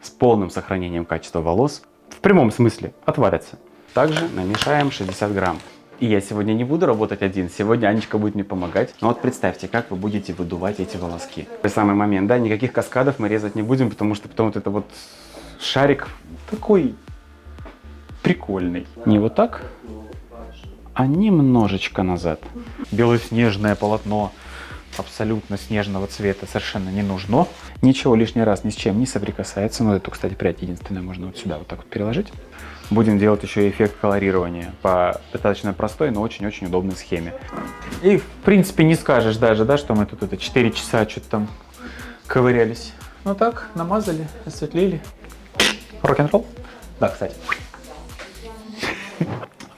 с полным сохранением качества волос, в прямом смысле, отвалятся. Также намешаем 60 грамм. И я сегодня не буду работать один, сегодня Анечка будет мне помогать. Но вот представьте, как вы будете выдувать эти волоски. В самый момент, да, никаких каскадов мы резать не будем, потому что потом вот это вот шарик такой прикольный. Не вот так, а немножечко назад. Белоснежное полотно абсолютно снежного цвета совершенно не нужно. Ничего лишний раз ни с чем не соприкасается. Но эту, кстати, прядь единственное можно вот сюда вот так вот переложить. Будем делать еще и эффект колорирования по достаточно простой, но очень-очень удобной схеме. И в принципе не скажешь даже, да, что мы тут это 4 часа что-то там ковырялись. Ну так, намазали, осветлили. Рок-н-ролл? Да, кстати.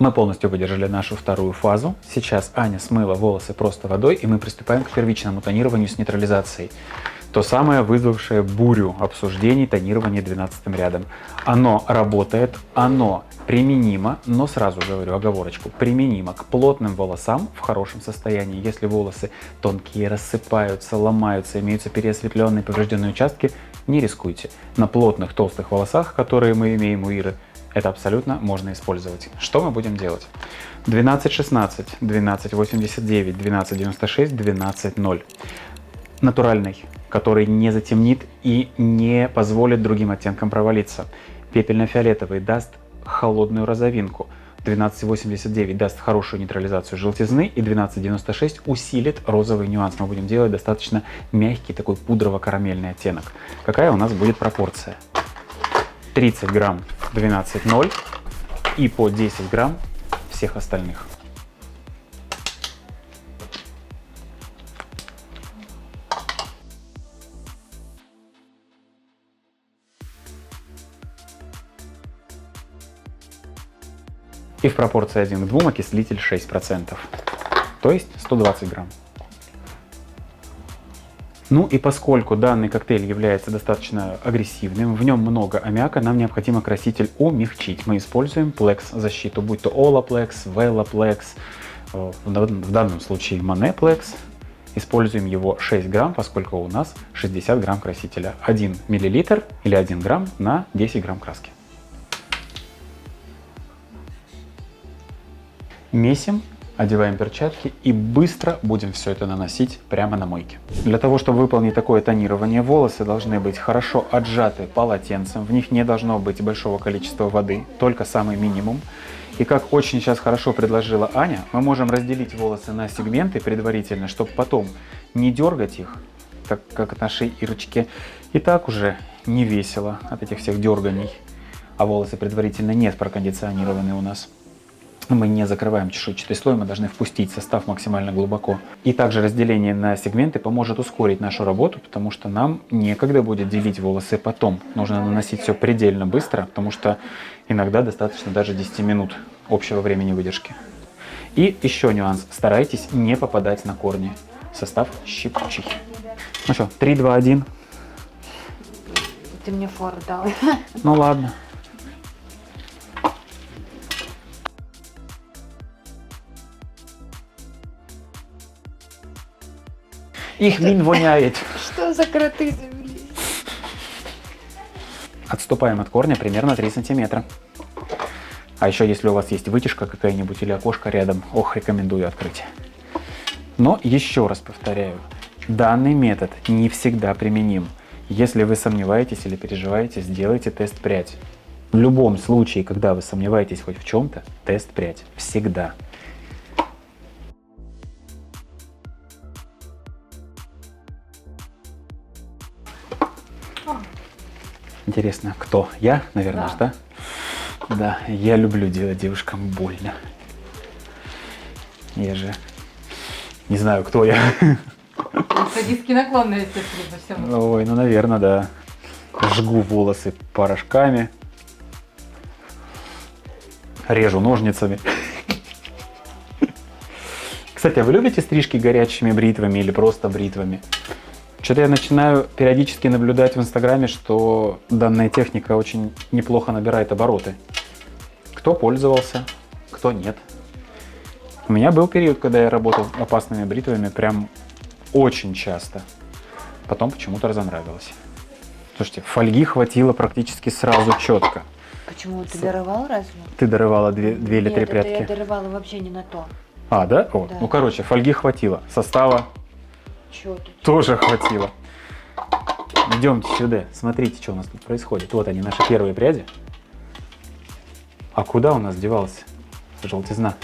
Мы полностью выдержали нашу вторую фазу. Сейчас Аня смыла волосы просто водой, и мы приступаем к первичному тонированию с нейтрализацией. То самое, вызвавшее бурю обсуждений тонирования 12 рядом. Оно работает, оно применимо, но сразу говорю оговорочку, применимо к плотным волосам в хорошем состоянии. Если волосы тонкие, рассыпаются, ломаются, имеются переосветленные, поврежденные участки, не рискуйте. На плотных, толстых волосах, которые мы имеем у Иры, это абсолютно можно использовать. Что мы будем делать? 12-16, 12-89, 12-96, 12-0. Натуральный, который не затемнит и не позволит другим оттенкам провалиться. Пепельно-фиолетовый даст холодную розовинку. 12-89 даст хорошую нейтрализацию желтизны, и 12-96 усилит розовый нюанс. Мы будем делать достаточно мягкий такой пудрово-карамельный оттенок. Какая у нас будет пропорция? 30 грамм 12-0 и по 10 грамм всех остальных. И в пропорции 1 к 2 окислитель 6%, то есть 120 грамм. Ну и поскольку данный коктейль является достаточно агрессивным, в нем много аммиака, нам необходимо краситель умягчить. Мы используем Plex защиту, будь то Olaplex, Velaplex, в данном случае Moneplex. Используем его 6 грамм, поскольку у нас 60 грамм красителя. 1 миллилитр или 1 грамм на 10 грамм краски. Месим, одеваем перчатки и быстро будем все это наносить прямо на мойке. Для того, чтобы выполнить такое тонирование, волосы должны быть хорошо отжаты полотенцем, в них не должно быть большого количества воды, только самый минимум. И как очень сейчас хорошо предложила Аня, мы можем разделить волосы на сегменты предварительно, чтобы потом не дергать их, как от нашей Ирочки, и так уже не весело от этих всех дерганий, а волосы предварительно не прокондиционированы у нас. Мы не закрываем чешуйчатый слой, мы должны впустить состав максимально глубоко. И также разделение на сегменты поможет ускорить нашу работу, потому что нам некогда будет делить волосы потом. Нужно наносить все предельно быстро, потому что иногда достаточно даже 10 минут общего времени выдержки. И еще нюанс. Старайтесь не попадать на корни. Состав щипучий. Ну что, 3, 2, 1. Ты мне фору дал. Ну ладно. Их мин воняет. Что за кроты завели? Отступаем от корня примерно 3 сантиметра. А еще если у вас есть вытяжка какая-нибудь или окошко рядом, рекомендую открыть. Но еще раз повторяю, данный метод не всегда применим. Если вы сомневаетесь или переживаете, сделайте тест прядь. В любом случае, когда вы сомневаетесь хоть в чем-то, тест прядь всегда. Интересно, кто? Я, наверное, да? Да, я люблю делать девушкам больно. Я же не знаю, кто я. Садистские наклонности по всему. Ой, ну, наверное, да. Жгу волосы порошками. Режу ножницами. Кстати, а вы любите стрижки горячими бритвами или просто бритвами? Что-то я начинаю периодически наблюдать в Инстаграме, что данная техника очень неплохо набирает обороты. Кто пользовался, кто нет. У меня был период, когда я работал опасными бритвами прям очень часто. Потом почему-то разонравилось. Слушайте, фольги хватило практически сразу четко. Почему? Ты даровал разве? Ты даровала две или три Нет, это прядки. я даровала вообще не на то. А, да? О, Да. ну короче, фольги хватило. Состава Чё тут? тоже хватило. Идемте сюда, смотрите, что у нас тут происходит. Вот они, наши первые пряди. А куда у нас девалась желтизна?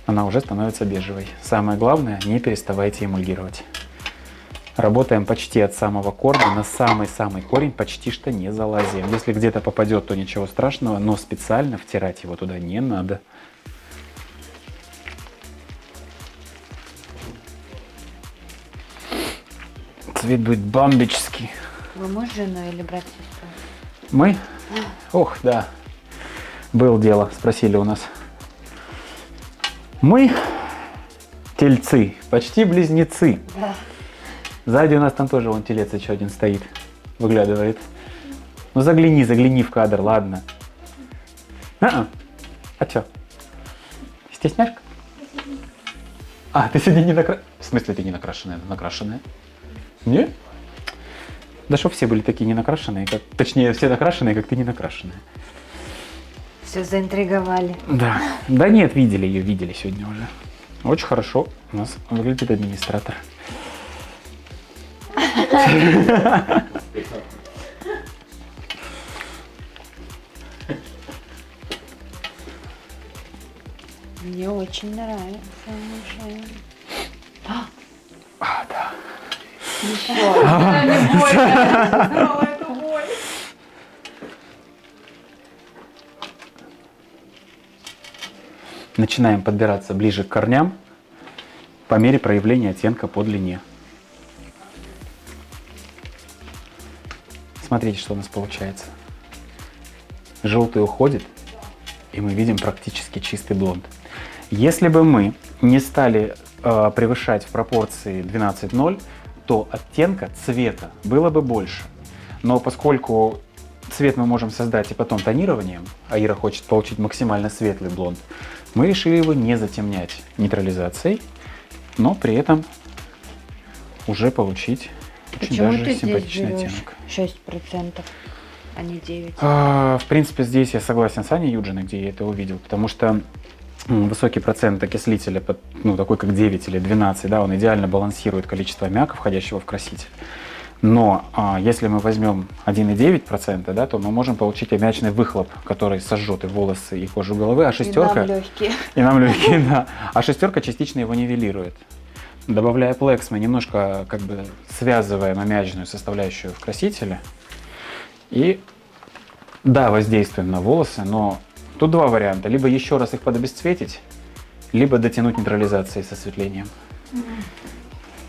Она уже становится бежевой. Самое главное, не переставайте эмульгировать. Работаем почти от самого корня, на самый-самый корень почти что не залазим. Если где-то попадет, то ничего страшного, но специально втирать его туда не надо. Цвет будет бомбический. Вы муж с женой или брат с сестрой? Мы? Ох, да. Было дело, спросили у нас. Мы тельцы, почти близнецы. Да. Сзади у нас там тоже вон телец еще один стоит, выглядывает. Ну загляни в кадр, ладно. А чё? Стесняшка? А, ты сегодня не накрашенная? В смысле ты не накрашенная? Накрашенная? Нет? Да что все были такие не накрашенные, как... Точнее, все накрашенные, как ты не накрашенная. Все заинтриговали. Да. Да нет, видели сегодня уже. Очень хорошо у нас выглядит администратор. Мне очень нравится уже. А, да. Не бойся. Начинаем подбираться ближе к корням по мере проявления оттенка по длине. Смотрите, что у нас получается. Желтый уходит, и мы видим практически чистый блонд. Если бы мы не стали превышать в пропорции 12:0, то оттенка цвета было бы больше. Но поскольку цвет мы можем создать и потом тонированием, а Ира хочет получить максимально светлый блонд, мы решили его не затемнять нейтрализацией, но при этом уже получить очень Почему даже ты здесь симпатичный берешь оттенок. 6%, а не 9%? В принципе, здесь я согласен с Аней Юджиной, где я это увидел, потому что высокий процент окислителя, ну, такой как 9 или 12, да, он идеально балансирует количество аммиака, входящего в краситель. Но если мы возьмем 1,9%, да, то мы можем получить аммиачный выхлоп, который сожжет и волосы, и кожу головы, а шестерка... И нам легкие. И нам легкие, да. А шестерка частично его нивелирует. Добавляя плекс, мы немножко как бы связываем аммиачную составляющую в красителе. И да, воздействуем на волосы, но тут два варианта. Либо еще раз их подобесцветить, либо дотянуть нейтрализацией с осветлением.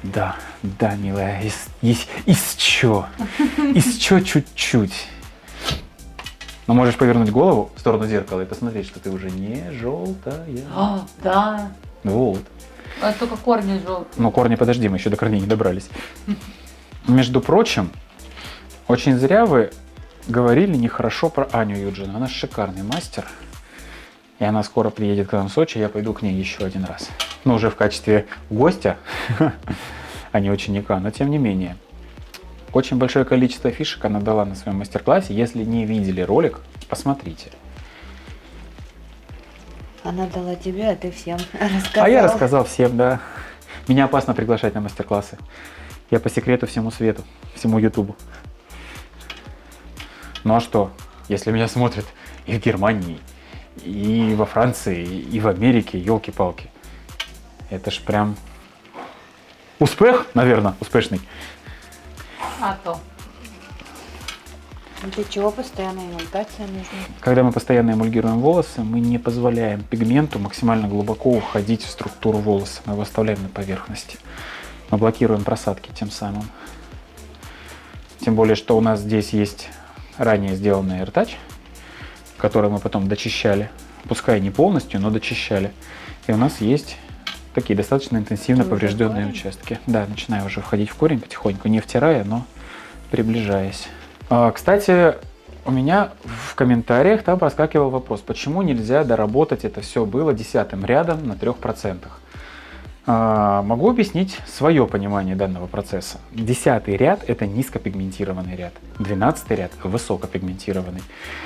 Да, да, милая, из чё чуть-чуть. Но можешь повернуть голову в сторону зеркала и посмотреть, что ты уже не желтая. А, да. Вот. А только корни желтые. Ну, корни, подожди, мы еще до корней не добрались. Между прочим, очень зря вы говорили нехорошо про Аню Юджину. Она шикарный мастер. И она скоро приедет к нам в Сочи, я пойду к ней еще один раз. Но уже в качестве гостя, а не ученика, но тем не менее. Очень большое количество фишек она дала на своем мастер-классе. Если не видели ролик, посмотрите. Она дала тебе, а ты всем рассказал. А я рассказал всем, да. Меня опасно приглашать на мастер-классы. Я по секрету всему свету, всему Ютубу. Ну а что, если меня смотрят и в Германии, и во Франции, и в Америке, елки-палки. Это ж прям успех, наверное, успешный. А то. Для чего постоянная эмульгация нужна? Когда мы постоянно эмульгируем волосы, мы не позволяем пигменту максимально глубоко уходить в структуру волоса. Мы его оставляем на поверхности. Мы блокируем просадки тем самым. Тем более, что у нас здесь есть ранее сделанный AirTouch, который мы потом дочищали. Пускай не полностью, но дочищали. И у нас есть такие достаточно интенсивно поврежденные участки. Да, начинаю уже входить в корень потихоньку, не втирая, но приближаясь. Кстати, у меня в комментариях там проскакивал вопрос, почему нельзя доработать это все было 10-м рядом на 3%. Могу объяснить свое понимание данного процесса. 10-й ряд – это низкопигментированный ряд, 12-й ряд – высокопигментированный.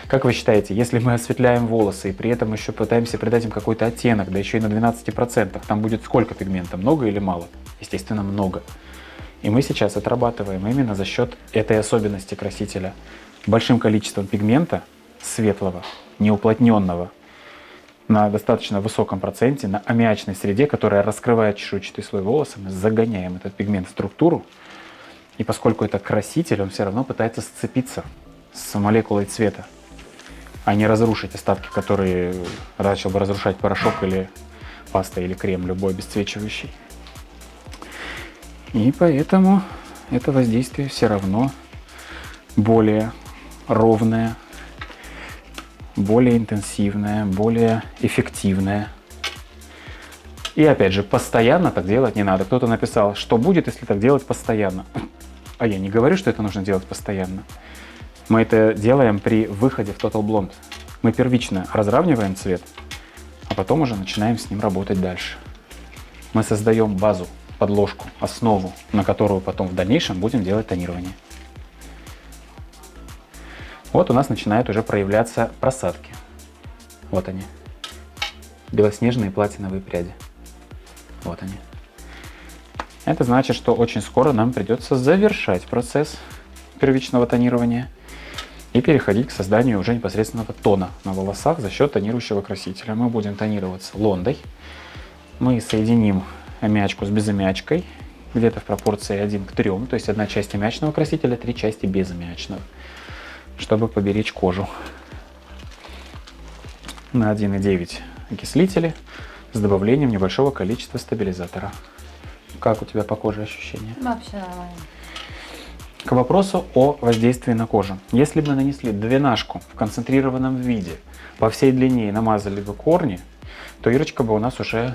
Как вы считаете, если мы осветляем волосы и при этом еще пытаемся придать им какой-то оттенок, да еще и на 12%, там будет сколько пигмента, много или мало? Естественно, много. И мы сейчас отрабатываем именно за счет этой особенности красителя. Большим количеством пигмента, светлого, неуплотненного, на достаточно высоком проценте, на аммиачной среде, которая раскрывает чешуйчатый слой волоса, мы загоняем этот пигмент в структуру. И поскольку это краситель, он все равно пытается сцепиться с молекулой цвета, а не разрушить остатки, которые начал бы разрушать порошок или паста или крем, любой обесцвечивающий. И поэтому это воздействие все равно более ровное, более интенсивное, более эффективное. И опять же, постоянно так делать не надо. Кто-то написал, что будет, если так делать постоянно. А я не говорю, что это нужно делать постоянно. Мы это делаем при выходе в Total Blonde. Мы первично разравниваем цвет, а потом уже начинаем с ним работать дальше. Мы создаем базу, подложку, основу, на которую потом в дальнейшем будем делать тонирование. Вот у нас начинают уже проявляться просадки. Вот они. Белоснежные платиновые пряди. Вот они. Это значит, что очень скоро нам придется завершать процесс первичного тонирования и переходить к созданию уже непосредственного тона на волосах за счет тонирующего красителя. Мы будем тонироваться лондой. Мы соединим аммиачку с безаммиачкой где-то в пропорции 1 к 3, то есть 1 часть аммиачного красителя, 3 части безаммиачного, чтобы поберечь кожу. На 1,9 окислители с добавлением небольшого количества стабилизатора. Как у тебя по коже ощущения? Вообще нормально. К вопросу о воздействии на кожу. Если бы мы нанесли двенашку в концентрированном виде по всей длине и намазали бы корни, то Ирочка бы у нас уже,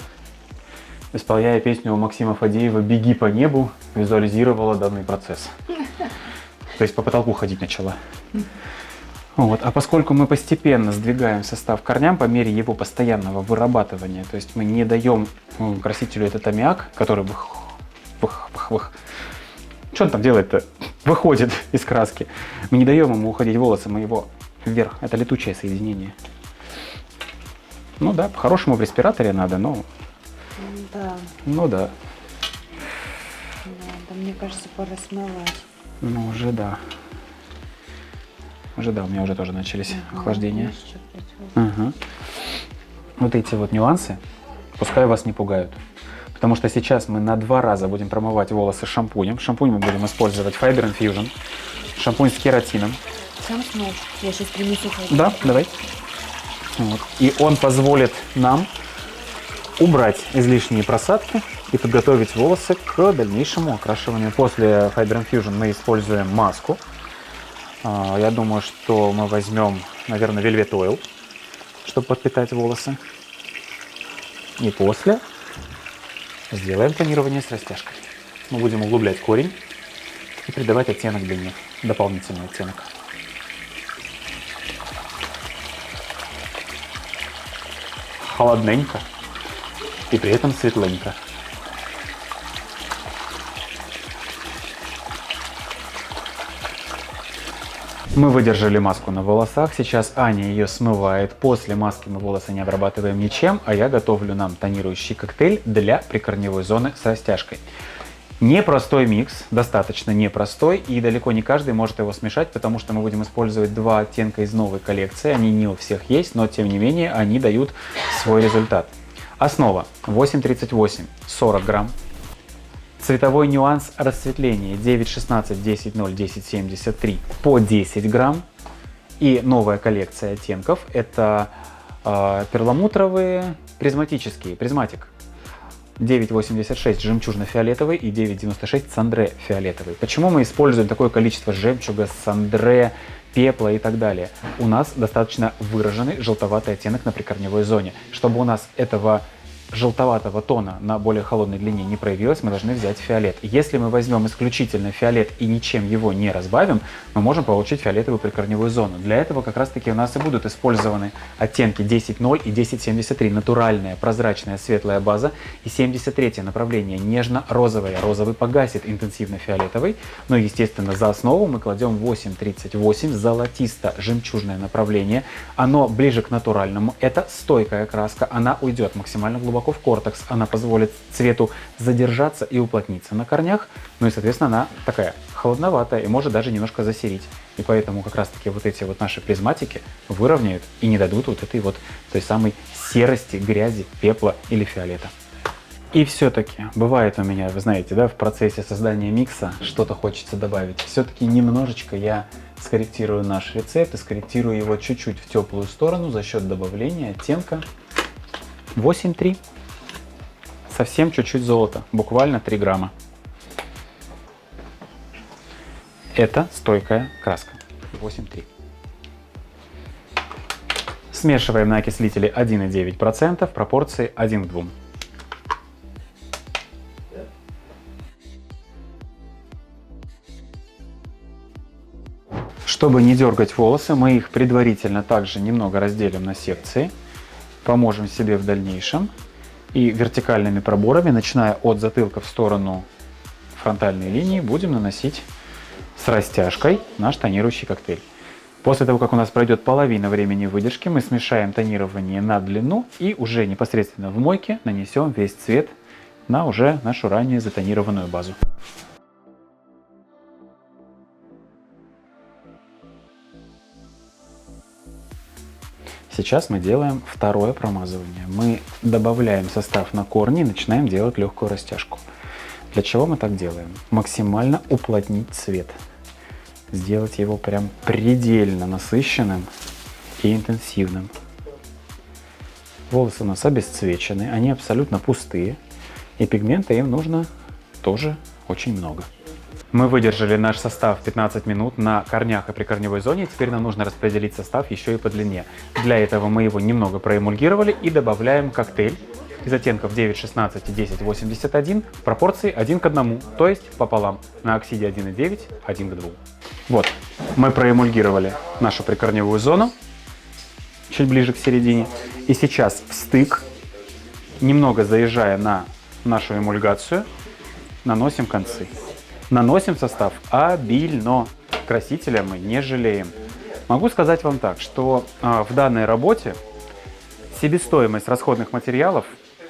исполняя песню у Максима Фадеева «Беги по небу», визуализировала данный процесс. То есть по потолку ходить начала. Вот. А поскольку мы постепенно сдвигаем состав к корням по мере его постоянного вырабатывания, то есть мы не даем красителю этот аммиак, который что он там делает-то? Выходит из краски. Мы не даем ему уходить волосы, мы его вверх. Это летучее соединение. Ну да, по-хорошему в респираторе надо, но... Да. Ну да. Да, мне кажется, пора смывать. Ну уже да. Уже да, у меня уже тоже начались охлаждения. Угу. Вот эти вот нюансы, пускай вас не пугают. Потому что сейчас мы на 2 раза будем промывать волосы шампунем. Шампунь мы будем использовать Fiber Infusion. Шампунь с кератином. Сам смоешь. Я сейчас принесу. Да, давай. Вот. И он позволит нам убрать излишние просадки и подготовить волосы к дальнейшему окрашиванию. После Fiber Infusion мы используем маску. Я думаю, что мы возьмем, наверное, Velvet Oil, чтобы подпитать волосы. И после сделаем тонирование с растяжкой. Мы будем углублять корень и придавать оттенок длине, дополнительный оттенок. Холодненько и при этом светленько. Мы выдержали маску на волосах, сейчас Аня ее смывает. После маски мы волосы не обрабатываем ничем, а я готовлю нам тонирующий коктейль для прикорневой зоны с растяжкой. Непростой микс, достаточно непростой, и далеко не каждый может его смешать, потому что мы будем использовать 2 оттенка из новой коллекции. Они не у всех есть, но тем не менее они дают свой результат. Основа 8,38, 40 грамм. Цветовой нюанс расцветления 9,16, 10,0, 10,73 по 10 грамм. И новая коллекция оттенков – это перламутровые призматические, призматик. 9,86 жемчужно-фиолетовый и 9,96 сандре-фиолетовый. Почему мы используем такое количество жемчуга, сандре, пепла и так далее? У нас достаточно выраженный желтоватый оттенок на прикорневой зоне. Чтобы у нас этого желтоватого тона на более холодной длине не проявилось, мы должны взять фиолет. Если мы возьмем исключительно фиолет и ничем его не разбавим, мы можем получить фиолетовую прикорневую зону. Для этого как раз таки у нас и будут использованы оттенки 10.0 и 10.73. Натуральная, прозрачная, светлая база. И 73 направление нежно-розовое. Розовый погасит интенсивно фиолетовый. Но, естественно, за основу мы кладем 8.38, золотисто-жемчужное направление. Оно ближе к натуральному. Это стойкая краска. Она уйдет максимально глубоко в кортекс, она позволит цвету задержаться и уплотниться на корнях, ну и, соответственно, она такая холодноватая и может даже немножко засерить. И поэтому как раз-таки вот эти вот наши призматики выровняют и не дадут вот этой вот той самой серости, грязи, пепла или фиолета. И все-таки бывает у меня, вы знаете, да, в процессе создания микса что-то хочется добавить. Все-таки немножечко я скорректирую наш рецепт и скорректирую его чуть-чуть в теплую сторону за счет добавления оттенка 8.3. Совсем чуть-чуть золота, буквально 3 грамма. Это стойкая краска. 8.3. Смешиваем на окислителе 1,9% в пропорции 1 к 2. Чтобы не дергать волосы, мы их предварительно также немного разделим на секции. Поможем себе в дальнейшем. И вертикальными проборами, начиная от затылка в сторону фронтальной линии, будем наносить с растяжкой наш тонирующий коктейль. После того, как у нас пройдет половина времени выдержки, мы смешаем тонирование на длину и уже непосредственно в мойке нанесем весь цвет на уже нашу ранее затонированную базу. Сейчас мы делаем второе промазывание. Мы добавляем состав на корни и начинаем делать легкую растяжку. Для чего мы так делаем? Максимально уплотнить цвет. Сделать его прям предельно насыщенным и интенсивным. Волосы у нас обесцвечены, они абсолютно пустые. И пигмента им нужно тоже очень много. Мы выдержали наш состав 15 минут на корнях и прикорневой зоне. Теперь нам нужно распределить состав еще и по длине. Для этого мы его немного проэмульгировали и добавляем коктейль из оттенков 9.16 и 10.81 в пропорции 1 к 1, то есть пополам. На оксиде 1,9, 1 к 2. Вот, мы проэмульгировали нашу прикорневую зону чуть ближе к середине. И сейчас в стык, немного заезжая на нашу эмульгацию, наносим концы. Наносим состав обильно. Красителя мы не жалеем. Могу сказать вам так, что в данной работе себестоимость расходных материалов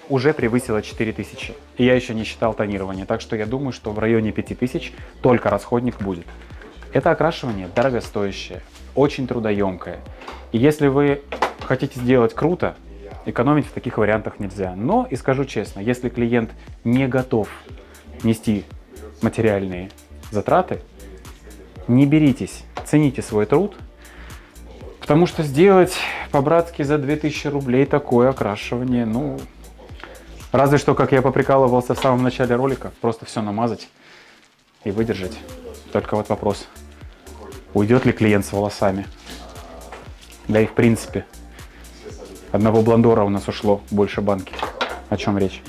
уже превысила 4000. И я еще не считал тонирование, так что я думаю, что в районе 5000 только расходник будет. Это окрашивание дорогостоящее, очень трудоемкое. И если вы хотите сделать круто, экономить в таких вариантах нельзя. Но, и скажу честно, если клиент не готов нести материальные затраты, не беритесь, цените свой труд, потому что сделать по-братски за 2000 рублей такое окрашивание, ну, разве что, как я поприкалывался в самом начале ролика, просто все намазать и выдержать. Только вот вопрос, уйдет ли клиент с волосами? Да и в принципе, одного блондора у нас ушло больше банки. О чем речь?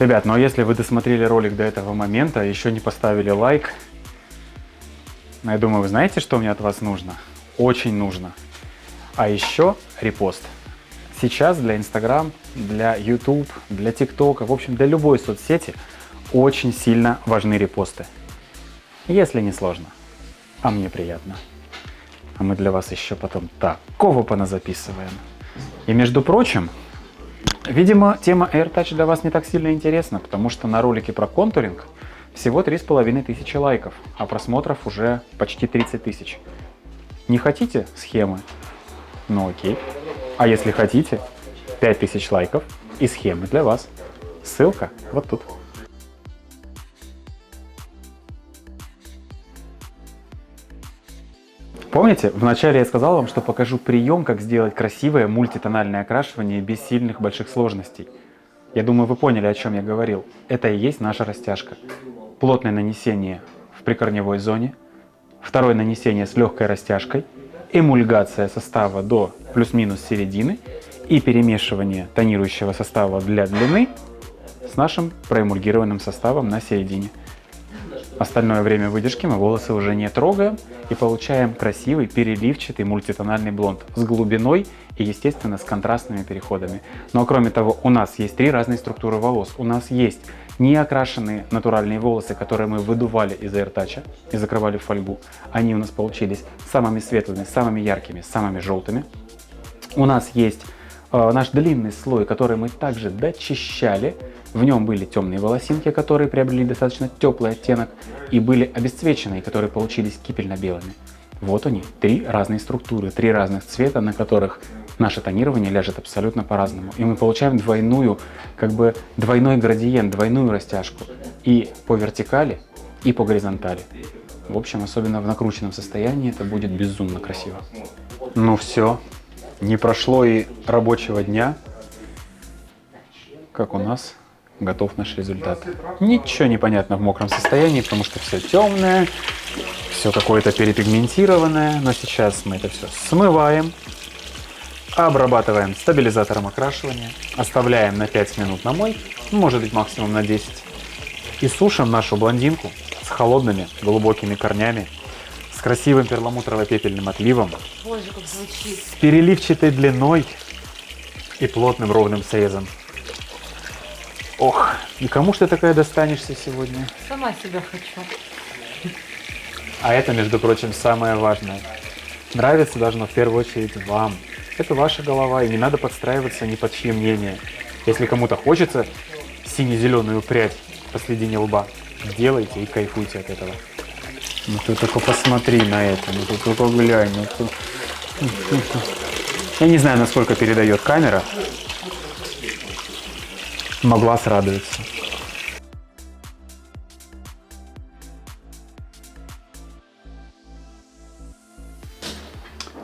Ребят, ну а если вы досмотрели ролик до этого момента, еще не поставили лайк, я думаю, вы знаете, что мне от вас нужно? Очень нужно. А еще репост. Сейчас для Instagram, для YouTube, для TikTok, в общем, для любой соцсети очень сильно важны репосты. Если не сложно, а мне приятно. А мы для вас еще потом такого поназаписываем. И между прочим, видимо, тема AirTouch для вас не так сильно интересна, потому что на ролике про контуринг всего 3500 лайков, а просмотров уже почти 30 тысяч. Не хотите схемы? Ну окей. А если хотите, 5000 лайков и схемы для вас. Ссылка вот тут. Помните, вначале я сказал вам, что покажу прием, как сделать красивое мультитональное окрашивание без сильных больших сложностей. Я думаю, вы поняли, о чем я говорил. Это и есть наша растяжка. Плотное нанесение в прикорневой зоне, второе нанесение с легкой растяжкой, эмульгация состава до плюс-минус середины и перемешивание тонирующего состава для длины с нашим проэмульгированным составом на середине. Остальное время выдержки мы волосы уже не трогаем и получаем красивый переливчатый мультитональный блонд с глубиной и, естественно, с контрастными переходами. Но кроме того, у нас есть 3 разные структуры волос. У нас есть неокрашенные натуральные волосы, которые мы выдували из AirTouch и закрывали в фольгу. Они у нас получились самыми светлыми, самыми яркими, самыми желтыми. У нас есть наш длинный слой, который мы также дочищали. В нем были темные волосинки, которые приобрели достаточно теплый оттенок, и были обесцвеченные, которые получились кипельно-белыми. Вот они, 3 разные структуры, 3 разных цвета, на которых наше тонирование ляжет абсолютно по-разному. И мы получаем двойной градиент, двойную растяжку и по вертикали, и по горизонтали. В общем, особенно в накрученном состоянии это будет безумно красиво. Ну все, не прошло и рабочего дня, как у нас готов наш результат. Ничего не понятно в мокром состоянии, потому что все темное, все какое-то перепигментированное. Но сейчас мы это все смываем, обрабатываем стабилизатором окрашивания, оставляем на 5 минут на мойке, может быть максимум на 10, и сушим нашу блондинку с холодными глубокими корнями, с красивым перламутрово-пепельным отливом, Боже, как звучит. с переливчатой длиной и плотным ровным срезом. Ох, и кому ж ты такая достанешься сегодня? Сама себя хочу. А это, между прочим, самое важное. Нравится должно в первую очередь вам. Это ваша голова, и не надо подстраиваться ни под чье мнение. Если кому-то хочется сине-зеленую прядь посредине лба, делайте и кайфуйте от этого. Ну ты только посмотри на это, ну ты только глянь. Я не знаю, насколько передает камера, но глаз радуется.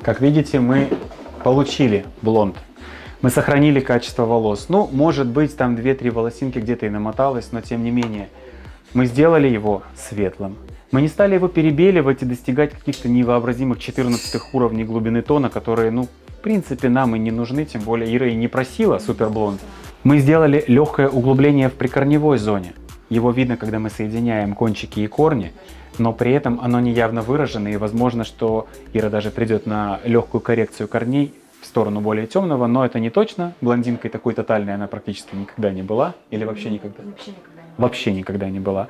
Как видите, мы получили блонд. Мы сохранили качество волос. Ну, может быть, там 2-3 волосинки где-то и намоталось, но тем не менее, мы сделали его светлым. Мы не стали его перебеливать и достигать каких-то невообразимых 14 уровней глубины тона, которые, ну, в принципе, нам и не нужны, тем более Ира и не просила суперблонд. Мы сделали легкое углубление в прикорневой зоне. Его видно, когда мы соединяем кончики и корни, но при этом оно не явно выражено, и возможно, что Ира даже придет на легкую коррекцию корней в сторону более темного, но это не точно. Блондинкой такой тотальной она практически никогда не была, или вообще никогда? Вообще никогда не была.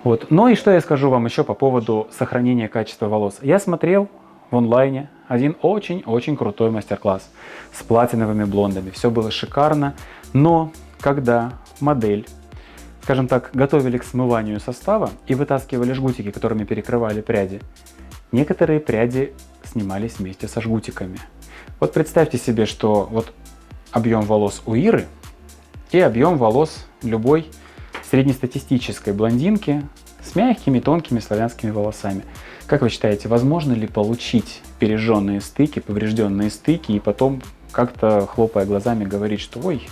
Вот. Ну и что я скажу вам еще по поводу сохранения качества волос. Я смотрел в онлайне один очень-очень крутой мастер-класс с платиновыми блондами. Все было шикарно, но когда модель, скажем так, готовили к смыванию состава и вытаскивали жгутики, которыми перекрывали пряди, некоторые пряди снимались вместе со жгутиками. Вот представьте себе, что вот объем волос у Иры и объем волос любой среднестатистической блондинки с мягкими, тонкими славянскими волосами. Как вы считаете, возможно ли получить пережженные стыки, поврежденные стыки и потом как-то, хлопая глазами, говорить, что ой,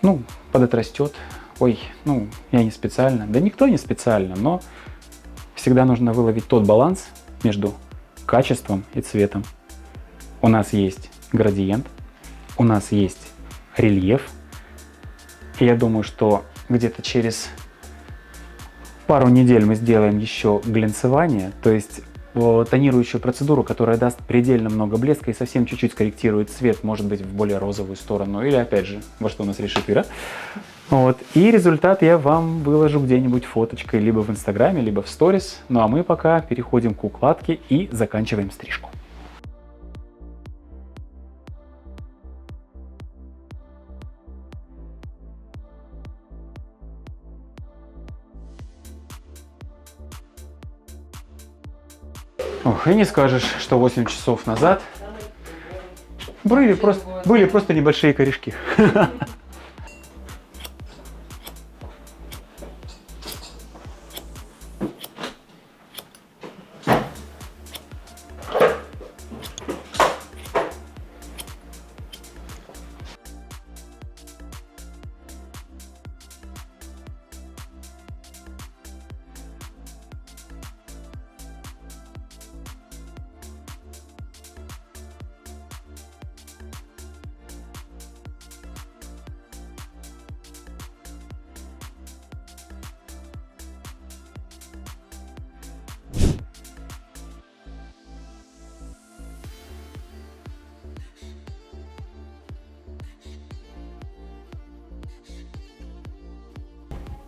ну, подотрастет, ой, ну, я не специально. Да никто не специально, но всегда нужно выловить тот баланс между качеством и цветом. У нас есть градиент, у нас есть рельеф. И я думаю, что где-то через пару недель мы сделаем еще глянцевание, то есть тонирующую процедуру, которая даст предельно много блеска и совсем чуть-чуть скорректирует цвет, может быть, в более розовую сторону, или опять же, во что у нас решит Ира. Вот. И результат я вам выложу где-нибудь фоточкой, либо в Инстаграме, либо в сторис. Ну а мы пока переходим к укладке и заканчиваем стрижку. Ох, и не скажешь, что 8 часов назад были просто небольшие корешки.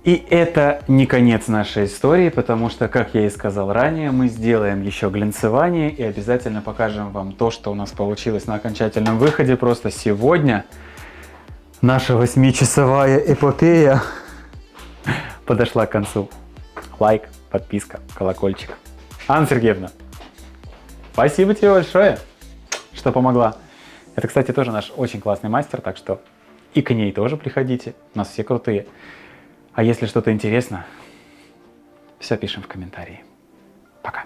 И это не конец нашей истории, потому что, как я и сказал ранее, мы сделаем еще глянцевание и обязательно покажем вам то, что у нас получилось на окончательном выходе. Просто сегодня наша 8-часовая эпопея подошла к концу. Лайк, подписка, колокольчик. Анна Сергеевна, спасибо тебе большое, что помогла. Это, кстати, тоже наш очень классный мастер, так что и к ней тоже приходите. У нас все крутые. А если что-то интересно, все пишем в комментарии. Пока.